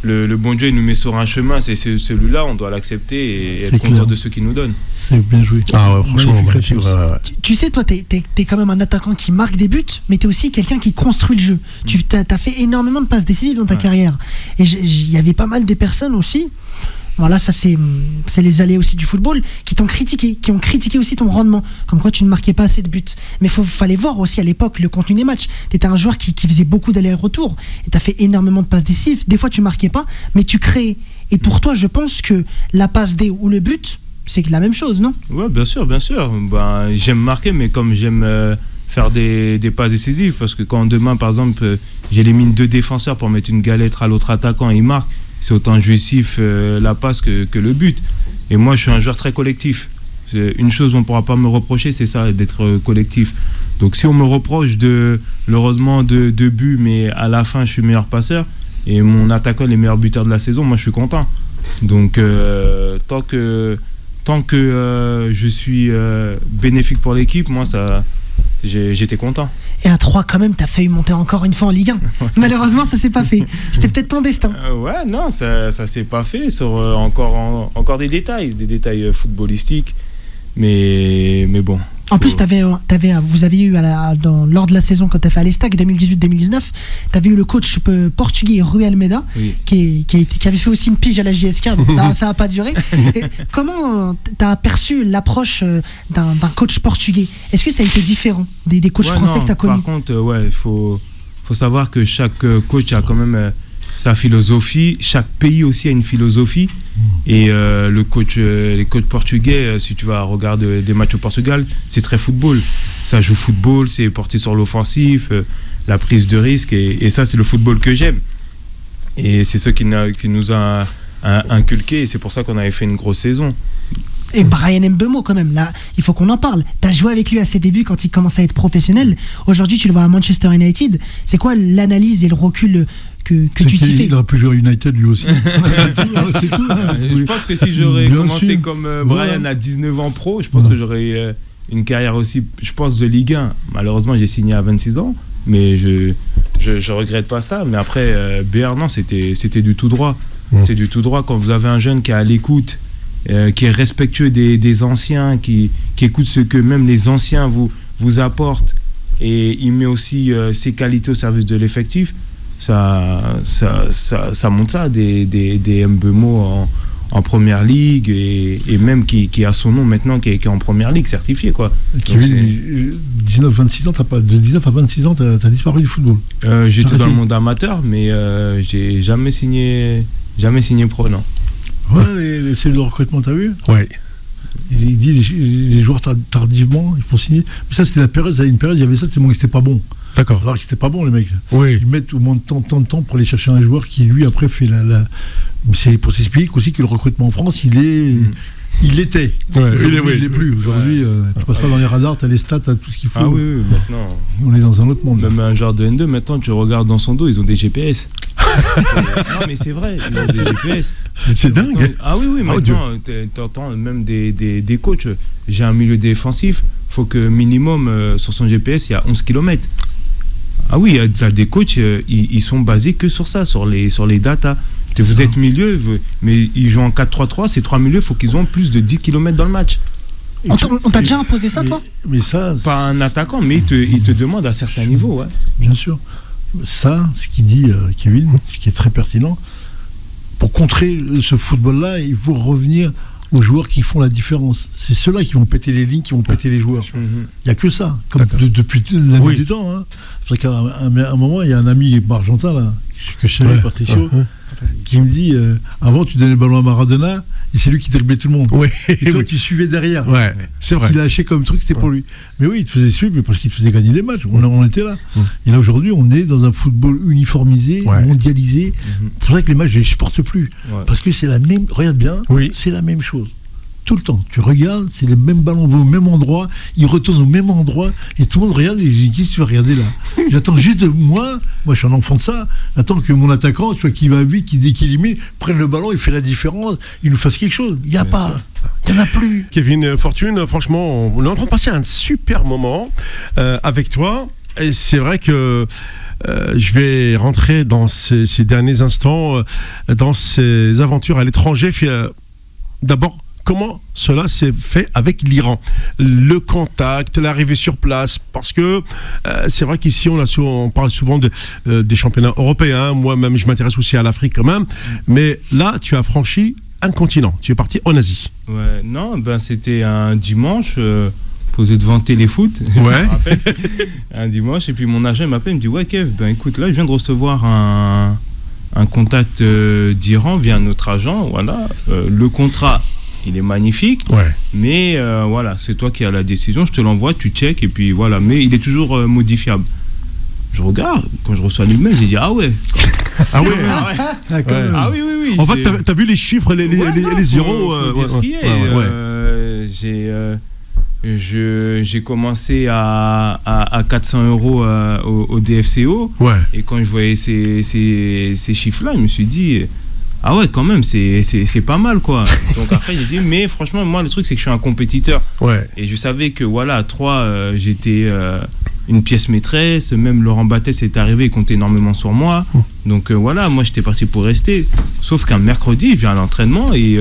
le bon Dieu il nous met sur un chemin, c'est celui-là, on doit l'accepter et C'est être content clair. de ce qu'il nous donne. C'est bien joué. Ah ouais, franchement, Magnifique magnifique, réponse. ouais, ouais. Tu sais, toi, t'es quand même un attaquant qui marque des buts, mais t'es aussi quelqu'un qui construit le jeu. Tu as fait énormément de passes décisives dans ta Ouais. carrière. Et il y avait pas mal de personnes aussi. Voilà, ça c'est les aléas aussi du football qui t'ont critiqué, qui ont critiqué aussi ton rendement, comme quoi tu ne marquais pas assez de buts. Mais fallait voir aussi à l'époque le contenu des matchs. T'étais un joueur qui faisait beaucoup d'allers-retours et t'as fait énormément de passes décisives. Des fois tu marquais pas, mais tu créais. Et pour toi, je pense que la passe D ou le but, c'est la même chose, non? Ouais, bien sûr, bien sûr. Ben, j'aime marquer, mais comme j'aime faire des passes décisives, parce que quand demain, par exemple, j'ai les mines deux défenseurs pour mettre une galette à l'autre attaquant et il marque, c'est autant jouissif la passe que le but. Et moi, je suis un joueur très collectif. Une chose on ne pourra pas me reprocher, c'est ça, d'être collectif. Donc si on me reproche le rendement de buts, mais à la fin, je suis meilleur passeur, et mon attaquant est le meilleur buteur de la saison, moi, je suis content. Donc tant que je suis bénéfique pour l'équipe, moi, j'étais content. Et à 3 quand même, t'as failli monter encore une fois en Ligue 1. Malheureusement, ça s'est pas fait. C'était peut-être ton destin. Ouais, non, ça s'est pas fait sur encore des détails footballistiques. Mais bon. En plus, vous aviez eu lors de la saison quand tu as fait à l'Estac 2018-2019, tu avais eu le coach portugais Rui Almeida Oui. qui avait fait aussi une pige à la JSK, donc ça n'a pas duré. Et comment tu as aperçu l'approche d'un coach portugais? Est-ce que ça a été différent des coachs Ouais, français non, que tu as connus? Par contre, il faut savoir que chaque coach a quand même sa philosophie. Chaque pays aussi a une philosophie. Et les coachs portugais, si tu vas regarder des matchs au Portugal, c'est très football. Ça joue football, c'est porté sur l'offensif, la prise de risque. Et ça, c'est le football que j'aime. Et c'est ce qui nous a inculqué. Et c'est pour ça qu'on avait fait une grosse saison. Et Bryan Mbeumo quand même, là, il faut qu'on en parle. Tu as joué avec lui à ses débuts quand il commençait à être professionnel. Aujourd'hui, tu le vois à Manchester United. C'est quoi l'analyse et le recul que tu t'y fais? Il aurait pu jouer à United lui aussi. C'est tout. Je pense que si j'aurais Bien commencé sûr. comme Brian Voilà. à 19 ans pro, je pense Voilà. que j'aurais une carrière aussi, je pense, de Ligue 1. Malheureusement, j'ai signé à 26 ans, mais je regrette pas ça. Mais après, BR, non, c'était du tout droit. C'est du tout droit quand vous avez un jeune qui est à l'écoute, qui est respectueux des anciens, qui écoute ce que même les anciens vous apportent, et il met aussi ses qualités au service de l'effectif. ça monte ça, des Mbeumo en première ligue et même qui a son nom maintenant, qui est en première ligue certifié, quoi. Kevin, 19-26 ans, de 19 à 26 ans, t'as disparu du football. J'étais dans le monde amateur, mais j'ai jamais signé pro, non. Ouais, les cellules de recrutement, t'as vu? Ouais. Il dit les joueurs tardivement, ils font signer. Mais ça, c'était la période, il y avait ça, c'était pas bon. D'accord. Alors que c'était pas bon, les mecs. Oui. Ils mettent au moins tant de temps pour aller chercher un joueur qui, lui, après, fait la... C'est pour s'expliquer aussi que le recrutement en France, il l'était. Ouais, il l'est plus. Aujourd'hui, tu passes pas dans les radars, t'as les stats, t'as tout ce qu'il faut. Ah oui, maintenant. On est dans un autre monde. Même un joueur de N2, maintenant, tu regardes dans son dos, ils ont des GPS. Non, mais c'est vrai, ils ont des GPS. C'est dingue. Ah oui, maintenant, t'entends même des coachs. J'ai un milieu défensif, faut que minimum, sur son GPS, il y a 11 km. Ah oui, t'as des coachs, ils sont basés que sur ça, sur les datas. Vous êtes milieu, mais ils jouent en 4-3-3, ces trois milieux, il faut qu'ils ont plus de 10 km dans le match. On t'a déjà imposé ça, toi? Mais ça... Pas un attaquant, mais il te demande à certains niveaux, ouais. Bien sûr. Ça, ce qu'il dit Kevin, ce qui est très pertinent, pour contrer ce football-là, il faut revenir aux joueurs qui font la différence. C'est ceux-là qui vont péter les lignes, qui vont péter les joueurs. Il n'y a que ça, comme depuis la nuit du temps. Hein. C'est qu'à un moment, il y a un ami argentin, là, que je salue, Patricio, qui me dit, avant tu donnais le ballon à Maradona, et c'est lui qui driblait tout le monde. Oui. Et toi, tu suivais derrière. Ouais, c'est vrai. Il lâchait comme truc, c'était pour lui. Mais oui, il te faisait suivre, mais parce qu'il te faisait gagner les matchs. On était là. Et là, aujourd'hui, on est dans un football uniformisé, mondialisé. C'est pour ça que les matchs, je ne les supporte plus. Ouais. Parce que c'est la même. Regarde bien, c'est la même chose. Tout le temps. Tu regardes, c'est les mêmes ballons vont au même endroit, ils retournent au même endroit, et tout le monde regarde, et je dis, qu'est-ce que tu vas regarder là? J'attends juste de moi je suis un enfant de ça, j'attends que mon attaquant, tu vois, qui va vite, qui déquilibre, prenne le ballon, il fait la différence, il nous fasse quelque chose. Il n'y a pas. Il n'y en a plus. Kevin Fortune, franchement, on est en train de passer un super moment avec toi. Et c'est vrai que je vais rentrer dans ces derniers instants, dans ces aventures à l'étranger. D'abord, comment cela s'est fait avec l'Iran? Le contact, l'arrivée sur place, parce que c'est vrai qu'ici on parle souvent des championnats européens. Moi-même, je m'intéresse aussi à l'Afrique quand même. Mais là, tu as franchi un continent. Tu es parti en Asie. Ouais, non, c'était un dimanche. Posé devant Téléfoot, ouais. Je me rappelle, un dimanche, et puis mon agent m'appelle, il me dit ouais Kev, écoute, là je viens de recevoir un contact d'Iran via notre agent, voilà, le contrat il est magnifique, mais voilà, c'est toi qui as la décision, je te l'envoie, tu check, et puis voilà, mais il est toujours modifiable. Je regarde, quand je reçois l'email, j'ai dit ah ouais. Ah ouais. Ah oui. En fait, t'as vu les chiffres, les zéros. Faut dire ce qu'il y a. J'ai commencé à 400 € au DFCO. Et quand je voyais ces chiffres-là, je me suis dit ah ouais, quand même, c'est pas mal, quoi. Donc après, j'ai dit, mais franchement, moi, le truc, c'est que je suis un compétiteur. Et je savais que, voilà, à 3, j'étais une pièce maîtresse. Même Laurent Battès est arrivé, il comptait énormément sur moi. Donc voilà, moi, j'étais parti pour rester. Sauf qu'un mercredi, je viens à l'entraînement et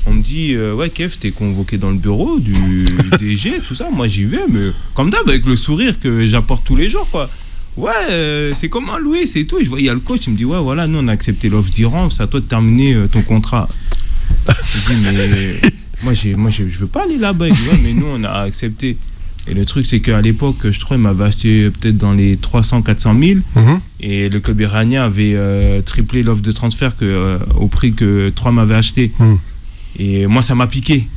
on me dit, ouais, Kev, t'es convoqué dans le bureau du DG, tout ça. Moi, j'y vais, mais comme d'hab, avec le sourire que j'apporte tous les jours, quoi. Ouais, c'est comment Louis, c'est tout. Et je vois, il y a le coach, il me dit, ouais, voilà, nous, on a accepté l'offre d'Iran, c'est à toi de terminer ton contrat. Je dis, mais moi, je veux pas aller là-bas. Il dit, ouais, mais nous, on a accepté. Et le truc, c'est qu'à l'époque, je crois, il m'avait acheté peut-être dans les 300-400 000. Et le club iranien avait triplé l'offre de transfert au prix que 3 m'avaient acheté. Et moi, ça m'a piqué.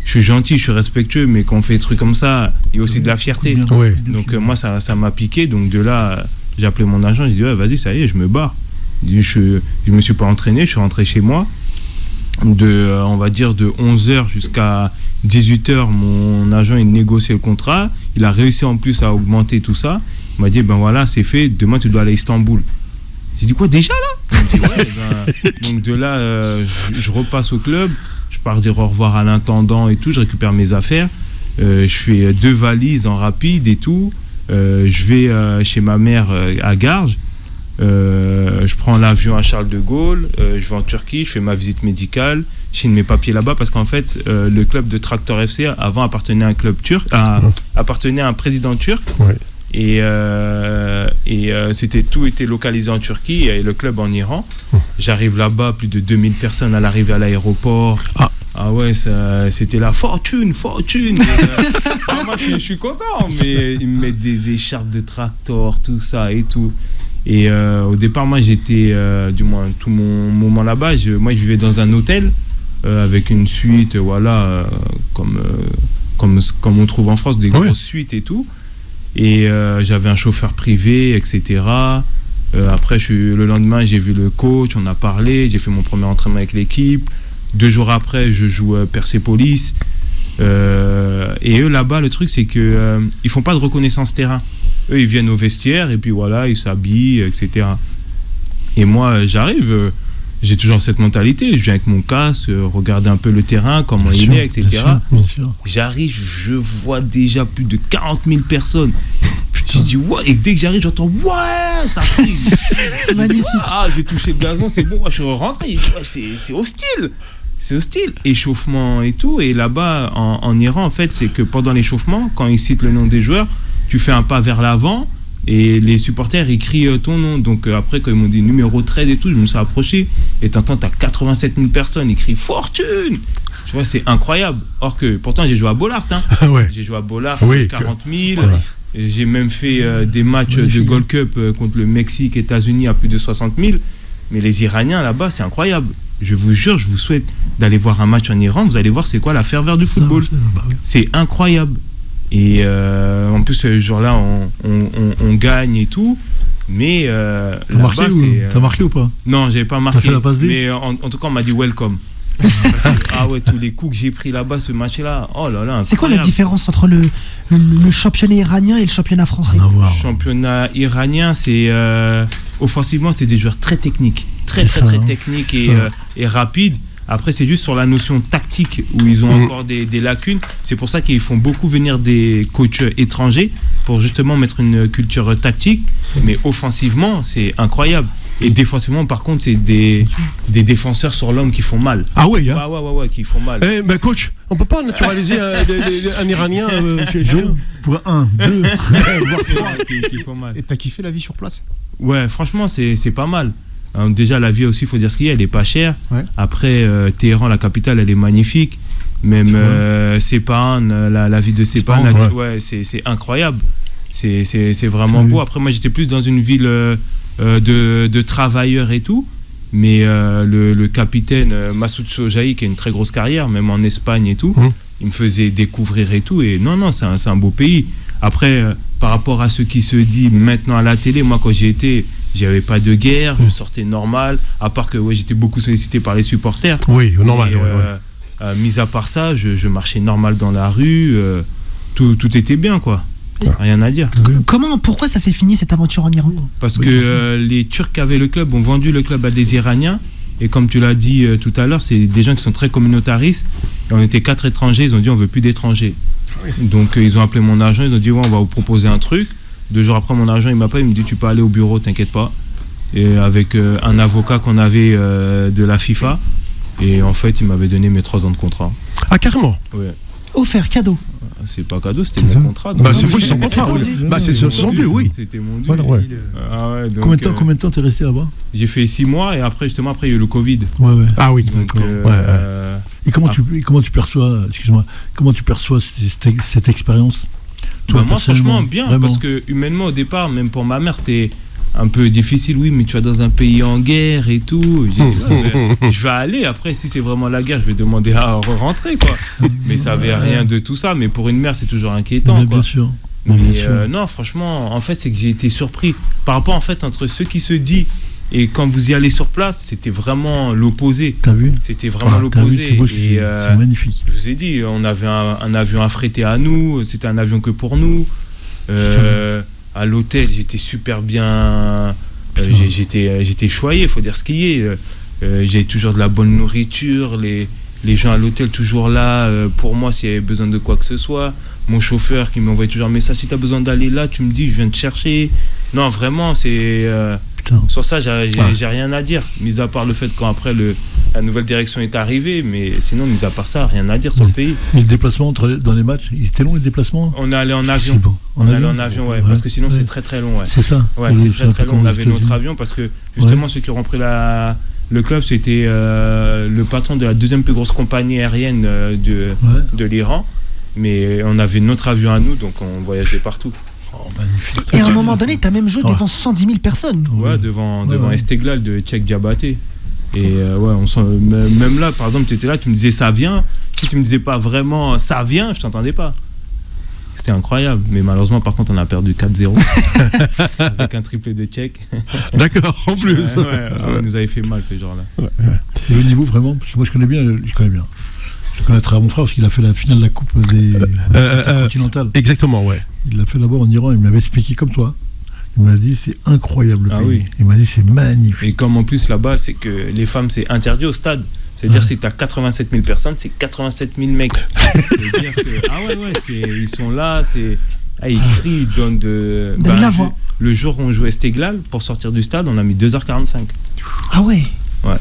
Je suis gentil, je suis respectueux, mais quand on fait des trucs comme ça, il y a aussi de la fierté. Donc moi, ça m'a piqué. Donc de là, j'ai appelé mon agent, j'ai dit, ouais, vas-y, ça y est, je me barre. Je me suis pas entraîné, je suis rentré chez moi. On va dire de 11h jusqu'à 18h, mon agent, il négociait le contrat. Il a réussi en plus à augmenter tout ça. Il m'a dit, voilà, c'est fait, demain, tu dois aller à Istanbul. J'ai dit, quoi, déjà là? Dit, ouais, donc de là, je repasse au club. Je pars dire au revoir à l'intendant et tout, je récupère mes affaires, je fais 2 valises en rapide et tout, je vais chez ma mère à Garges, je prends l'avion à Charles de Gaulle, je vais en Turquie, je fais ma visite médicale, je signe mes papiers là-bas parce qu'en fait le club de Tractor FC avant appartenait à un club turc, appartenait à un président turc. Tout était localisé en Turquie et le club en Iran. J'arrive là-bas, plus de 2000 personnes à l'arrivée à l'aéroport. Ah ouais, c'était la fortune. Moi, je suis content, mais ils me mettent des écharpes de tracteur, tout ça et tout. Et au départ, moi, j'étais, du moins tout mon moment là-bas, moi, je vivais dans un hôtel avec une suite, voilà, comme on trouve en France, des grosses suites et tout. Et j'avais un chauffeur privé, etc. Après, le lendemain, j'ai vu le coach, on a parlé, j'ai fait mon premier entraînement avec l'équipe. 2 jours après, je joue Persépolis. Et eux, là-bas, le truc, c'est que ils font pas de reconnaissance terrain. Eux, ils viennent au vestiaire et puis voilà, ils s'habillent, etc. Et moi, j'arrive, j'ai toujours cette mentalité. Je viens avec mon casque, regarder un peu le terrain, comment il est, etc. Bien sûr. J'arrive, je vois déjà plus de 40 000 personnes. Je dis ouais, et dès que j'arrive, j'entends ouais, ça crie. Magnifique. Ah, j'ai touché le gazon, c'est bon, je suis rentré. Ouais, c'est hostile. C'est hostile. Échauffement et tout. Et là-bas, en Iran, en fait, c'est que pendant l'échauffement, quand ils citent le nom des joueurs, tu fais un pas vers l'avant et les supporters, ils crient ton nom. Donc après, quand ils m'ont dit numéro 13 et tout, je me suis approché et t'entends, t'as 87 000 personnes, ils crient Fortune. Tu vois, c'est incroyable. Or que, pourtant, j'ai joué à Bollaert. Hein. Ouais. J'ai joué à Bollaert, Oui, 40 000. Ouais. Et j'ai même fait des matchs de Gold Cup contre le Mexique, États-Unis à plus de 60 000. Mais les Iraniens là-bas, c'est incroyable. Je vous jure, je vous souhaite d'aller voir un match en Iran. Vous allez voir c'est quoi la ferveur du football. C'est incroyable. Et en plus, ce jour-là, on gagne et tout. Mais T'as marqué ou pas? Non, j'avais pas marqué. T'as fait la passe D? Mais en tout cas, on m'a dit welcome. Parce que, ah ouais, tous les coups que j'ai pris là-bas, ce match-là, oh là là. C'est quoi la différence entre le championnat iranien et le championnat français? Le championnat iranien, c'est offensivement, c'est des joueurs très techniques, très techniques et rapides. Après, c'est juste sur la notion tactique où ils ont encore des lacunes. C'est pour ça qu'ils font beaucoup venir des coachs étrangers pour justement mettre une culture tactique. Mais offensivement, c'est incroyable. Et défensivement, par contre, c'est des défenseurs sur l'homme qui font mal. Ah ouais, hein. Ouais, qui font mal. Eh ben coach, on peut pas naturaliser un Iranien chez nous pour 1, 2, voire 3 qui font mal. Et t'as kiffé la vie sur place? Ouais, franchement, c'est pas mal. Déjà, la vie aussi, il faut dire ce qu'il y a, elle est pas chère. Ouais. Après, Téhéran, la capitale, elle est magnifique. Même Sepahan, la ville de Sepahan, ouais, c'est incroyable. C'est vraiment beau. Après, moi, j'étais plus dans une ville de travailleurs et tout. Mais le capitaine Massoud Sojaï, qui a une très grosse carrière, même en Espagne et tout, il me faisait découvrir et tout. Et non, c'est un beau pays. Après, par rapport à ce qui se dit maintenant à la télé, moi, quand j'y étais, j'avais pas de guerre, je sortais normal, à part que j'étais beaucoup sollicité par les supporters. Oui, normal. Mis à part ça, je marchais normal dans la rue, tout était bien, quoi. Rien à dire. Pourquoi ça s'est fini cette aventure en Iran? Parce que les Turcs qui avaient le club ont vendu le club à des Iraniens. Et comme tu l'as dit tout à l'heure, c'est des gens qui sont très communautaristes. Et on était 4 étrangers, ils ont dit on veut plus d'étrangers. Donc ils ont appelé mon agent, ils ont dit on va vous proposer un truc. 2 jours après, mon agent il m'appelle, il me dit tu peux aller au bureau, t'inquiète pas. Et avec un avocat qu'on avait de la FIFA. Et en fait, il m'avait donné mes 3 ans de contrat. Ah, carrément? Ouais. Offert, cadeau. C'est pas cadeau, c'était mon contrat. C'est vous, son contrat, oui. C'est son dû, oui. C'était mon dû. Voilà, ouais. Donc, combien de temps t'es resté là-bas? J'ai fait 6 mois et après, justement, il y a eu le Covid. Ouais. Ah oui. Donc, et comment tu perçois, cette expérience? Moi, franchement, bien. Vraiment. Parce que humainement, au départ, même pour ma mère, c'était un peu difficile. Oui, mais tu vas dans un pays en guerre et tout. Je vais aller. Après, si c'est vraiment la guerre, je vais demander à rentrer, quoi. Mais ça n'avait rien de tout ça. Mais pour une mère, c'est toujours inquiétant, quoi. Bien sûr. Mais non, franchement, en fait, c'est que j'ai été surpris par rapport, en fait, entre ce qui se dit et quand vous y allez sur place, c'était vraiment l'opposé. T'as vu? C'était vraiment l'opposé. C'est magnifique. Je vous ai dit, on avait un avion affrété à nous. C'était un avion que pour nous. À l'hôtel, j'étais super bien. J'étais choyé, il faut dire ce qu'il y est. J'ai toujours de la bonne nourriture. Les gens à l'hôtel toujours là pour moi s'il y avait besoin de quoi que ce soit. Mon chauffeur qui m'envoie toujours un message, si tu as besoin d'aller là, tu me dis, je viens te chercher. Non, vraiment, c'est Putain. Sur ça, j'ai rien à dire, mis à part le fait quand après la nouvelle direction est arrivée, mais sinon, mis à part ça, rien à dire sur le pays. Et le déplacement dans les matchs, ils étaient longs les déplacements? On est allé en avion. C'est bon. On est allé en avion, ouais, parce que sinon c'est très très long. Ouais. C'est ça. Ouais, c'est très très long. On avait notre avion parce que justement ceux qui ont repris le club, c'était le patron de la deuxième plus grosse compagnie aérienne de l'Iran. Mais on avait notre avion à nous, donc on voyageait partout. Oh, magnifique. Et à un moment donné, tu as même joué devant 110 000 personnes. Ouais, devant Esteghlal de Tchèque Diabaté. Et même là, par exemple, tu étais là, tu me disais ça vient. Si tu me disais pas vraiment ça vient, je t'entendais pas. C'était incroyable. Mais malheureusement, par contre, on a perdu 4-0 avec un triplé de Tchèque. D'accord, en plus. On nous avait fait mal ce genre-là. Et le niveau vraiment, parce que moi je connais bien. Je connaîtrais mon frère parce qu'il a fait la finale de la Coupe des Continentales. Exactement, ouais. Il l'a fait là-bas en Iran, il m'avait expliqué comme toi. Il m'a dit c'est incroyable le pays. Oui. Il m'a dit c'est magnifique. Et comme en plus là-bas, c'est que les femmes c'est interdit au stade. C'est-à-dire si tu as 87 000 personnes, c'est 87 000 mecs. C'est-à-dire que ils sont là, ils crient, ils donnent de la voix. Le jour où on jouait Esteghlal, pour sortir du stade, on a mis 2h45. Ah ouais. Ouais.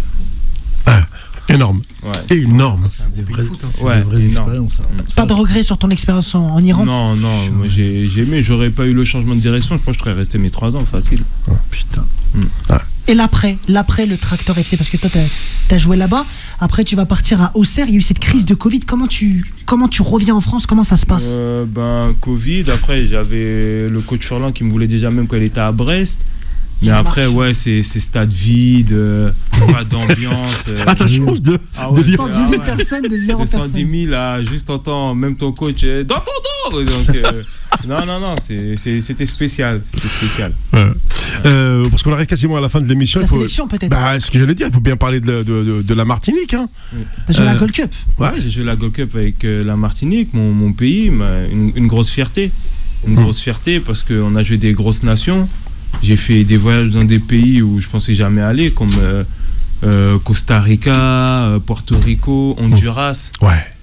Énorme. Ouais, énorme. C'est des vraies énorme. expériences. Pas de regret sur ton expérience en Iran? Non, moi j'ai aimé. J'aurais pas eu le changement de direction, je pense que je serais resté mes 3 ans, facile. Oh, putain. Et l'après le Tractor FC, parce que toi t'as joué là-bas, après tu vas partir à Auxerre, il y a eu cette crise de Covid, comment tu reviens en France, comment ça se passe? Covid, après j'avais le coach Furlan qui me voulait déjà même quand il était à Brest. Mais après, c'est stade vide, pas d'ambiance. Ça change de 110 000 personnes, de 0 personnes. 110 000, là, juste t'entends même ton coach dans ton dos. Donc, non, c'était spécial. Parce qu'on arrive quasiment à la fin de l'émission. La sélection, peut-être. Ce que j'allais dire, il faut bien parler de la Martinique. Hein. T'as joué la Gold Cup? Ouais, j'ai joué la Gold Cup avec la Martinique, mon pays, une grosse fierté. Une grosse fierté parce qu'on a joué des grosses nations. J'ai fait des voyages dans des pays où je pensais jamais aller, comme Costa Rica, Porto Rico, Honduras,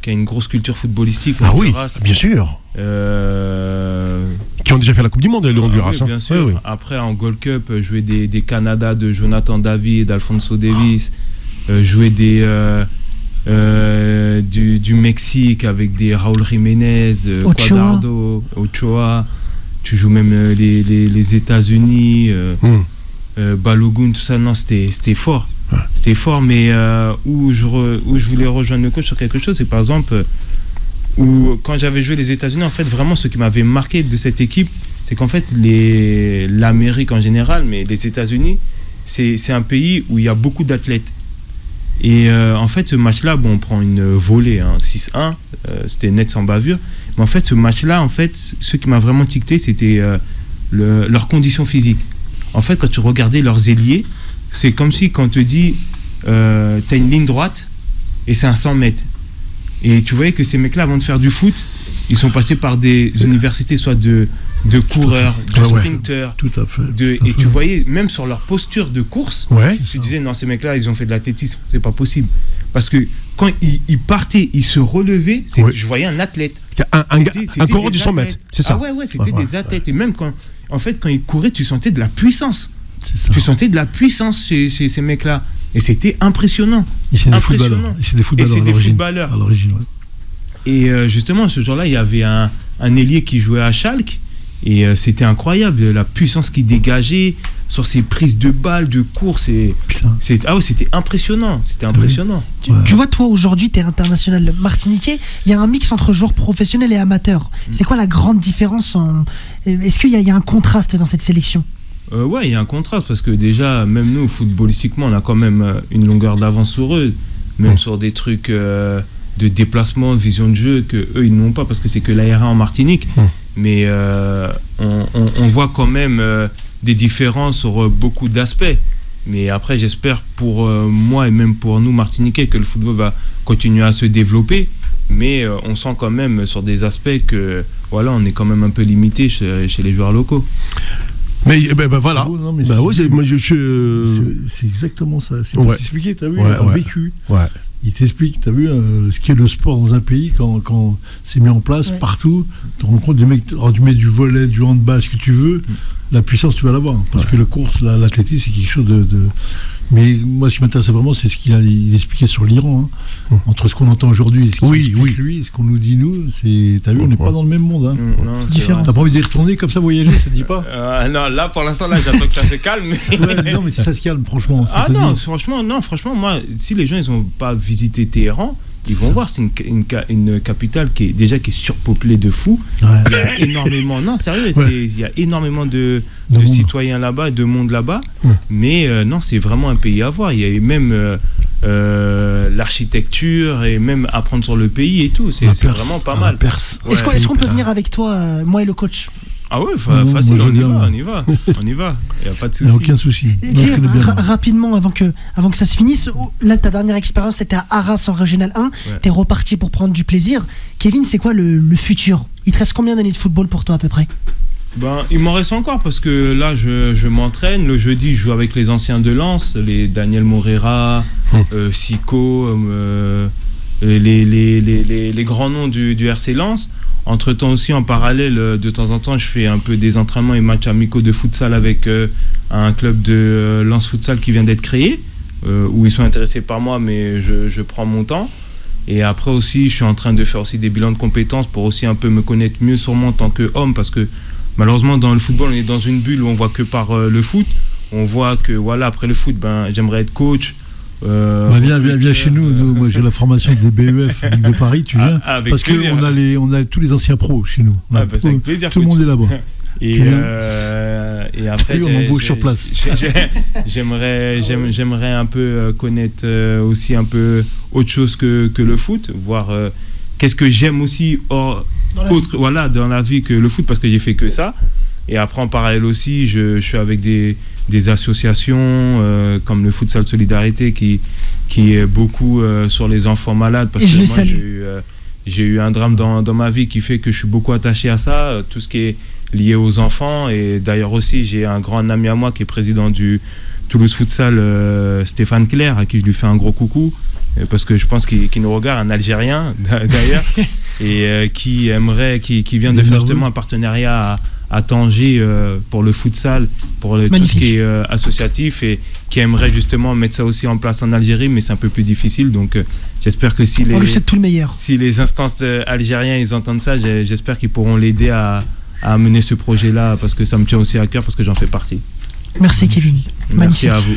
qui a une grosse culture footballistique. Honduras, oui, bien sûr. Qui ont déjà fait la Coupe du Monde, le Honduras. Oui, bien sûr. Oui. Après, en Gold Cup, jouer des Canada de Jonathan David, d'Alfonso Davis, jouer du Mexique avec des Raúl Jiménez, Cuadrado, Ochoa. Tu joues même les États-Unis, Balogun, tout ça. Non, c'était fort. C'était fort, mais où je voulais rejoindre le coach sur quelque chose, c'est par exemple quand j'avais joué les États-Unis, en fait, vraiment, ce qui m'avait marqué de cette équipe, c'est qu'en fait, l'Amérique en général, mais les États-Unis, c'est un pays où il y a beaucoup d'athlètes. Et en fait, ce match-là, on prend une volée, 6-1, c'était net sans bavure. Mais en fait, ce match-là, ce qui m'a vraiment ticté, c'était leurs conditions physiques. En fait, quand tu regardais leurs ailiers, c'est comme si quand on te dit, t'as une ligne droite et c'est un 100 mètres. Et tu voyais que ces mecs-là, avant de faire du foot, ils sont passés par des universités, soit de coureurs, de sprinteurs. Tout à fait. Et tu voyais, même sur leur posture de course, tu disais, non, ces mecs-là, ils ont fait de l'athlétisme, c'est pas possible. Parce que quand ils partaient, ils se relevaient, je voyais un athlète. Un coureur du 100 mètres, c'est ça. C'était des athlètes. Et même quand ils couraient, tu sentais de la puissance. Tu sentais de la puissance chez ces mecs-là. Et c'était impressionnant. Et c'est des footballeurs. À l'origine, Et justement, ce jour-là, il y avait un ailier qui jouait à Schalke. Et c'était incroyable, la puissance qu'il dégageait sur ses prises de balles, de course. C'était impressionnant. C'était impressionnant. Tu vois, toi, aujourd'hui, tu es international martiniquais. Il y a un mix entre joueurs professionnels et amateurs. C'est quoi la grande différence Est-ce qu'il y a un contraste dans cette sélection? Ouais, il y a un contraste parce que déjà, même nous, footballistiquement, on a quand même une longueur d'avance sur eux, même sur des trucs de déplacement, de vision de jeu que eux ils n'ont pas parce que c'est que l'ARA en Martinique. Mais on voit quand même des différences sur beaucoup d'aspects. Mais après, j'espère pour moi et même pour nous Martiniquais que le football va continuer à se développer. Mais on sent quand même sur des aspects que voilà, on est quand même un peu limité chez les joueurs locaux. Mais voilà. Beau, non, c'est exactement ça. C'est pour t'expliquer, t'as vu, ils ont vécu. Il t'explique, t'as vu, ce qu'est le sport dans un pays quand c'est mis en place partout. Tu te rends compte, tu mets du volley, du handball, ce que tu veux, la puissance, tu vas l'avoir. Parce que la course, l'athlétisme, c'est quelque chose de... Mais moi, ce qui m'intéresse vraiment, c'est ce il expliquait sur l'Iran. Hein. Entre ce qu'on entend aujourd'hui et ce qu'il explique lui, et ce qu'on nous dit nous, t'as vu, on n'est pas dans le même monde. Hein. Non, c'est différent. T'as pas envie d'y retourner comme ça, voyager, ça te dit pas non, là, pour l'instant, j'attends que ça se calme. Mais... non, mais ça se calme, franchement. Franchement, moi, si les gens, ils n'ont pas visité Téhéran, ils vont voir, c'est une capitale qui est surpeuplée de fous. Ouais. Il y a énormément, non sérieux, il y a énormément de citoyens là-bas, de monde là-bas. Ouais. Mais non, c'est vraiment un pays à voir. Il y a même l'architecture et même apprendre sur le pays et tout. C'est vraiment pas mal. Ouais. Est-ce qu'on peut venir avec toi, moi et le coach? Ah ouais, facile, on y va. Il n'y a pas de souci. Il n'y a aucun souci. Rapidement, avant que ça se finisse, là, ta dernière expérience, c'était à Arras en Régional 1. Ouais. T'es reparti pour prendre du plaisir. Kevin, c'est quoi le futur? Il te reste combien d'années de football pour toi, à peu près? Il m'en reste encore parce que là, je m'entraîne. Le jeudi, je joue avec les anciens de Lens, les Daniel Morera, Sico, les grands noms du RC Lens. Entre-temps aussi, en parallèle, de temps en temps, je fais un peu des entraînements et matchs amicaux de futsal avec un club de Lens Futsal qui vient d'être créé, où ils sont intéressés par moi, mais je prends mon temps. Et après aussi, je suis en train de faire aussi des bilans de compétences pour aussi un peu me connaître mieux sur moi en tant qu'homme, parce que malheureusement, dans le football, on est dans une bulle où on voit que par le foot. On voit que, voilà, après le foot, j'aimerais être coach. Viens chez nous. Moi j'ai la formation des BEF Ligue de Paris, tu viens parce qu'on a tous les anciens pros chez nous. Avec plaisir, tout le monde est là-bas. Et après, on embauche sur place. J'aimerais un peu connaître aussi un peu autre chose que le foot, voir qu'est-ce que j'aime aussi dans la vie que le foot, parce que j'ai fait que ça. Et après, en parallèle aussi, je suis avec des associations comme le Futsal Solidarité qui est beaucoup sur les enfants malades, parce que moi j'ai eu un drame dans ma vie qui fait que je suis beaucoup attaché à ça, tout ce qui est lié aux enfants. Et d'ailleurs aussi, j'ai un grand ami à moi qui est président du Toulouse Futsal, Stéphane Claire, à qui je lui fais un gros coucou, parce que je pense qu'il nous regarde, un Algérien d'ailleurs, et qui vient de faire justement un partenariat à Tanger pour le futsal, pour tout ce qui est associatif, et qui aimerait justement mettre ça aussi en place en Algérie, mais c'est un peu plus difficile. Donc j'espère que on lui souhaite tout le meilleur. Si les instances algériennes ils entendent ça, j'espère qu'ils pourront l'aider à mener ce projet-là, parce que ça me tient aussi à cœur, parce que j'en fais partie. Merci Kevin. Merci à vous.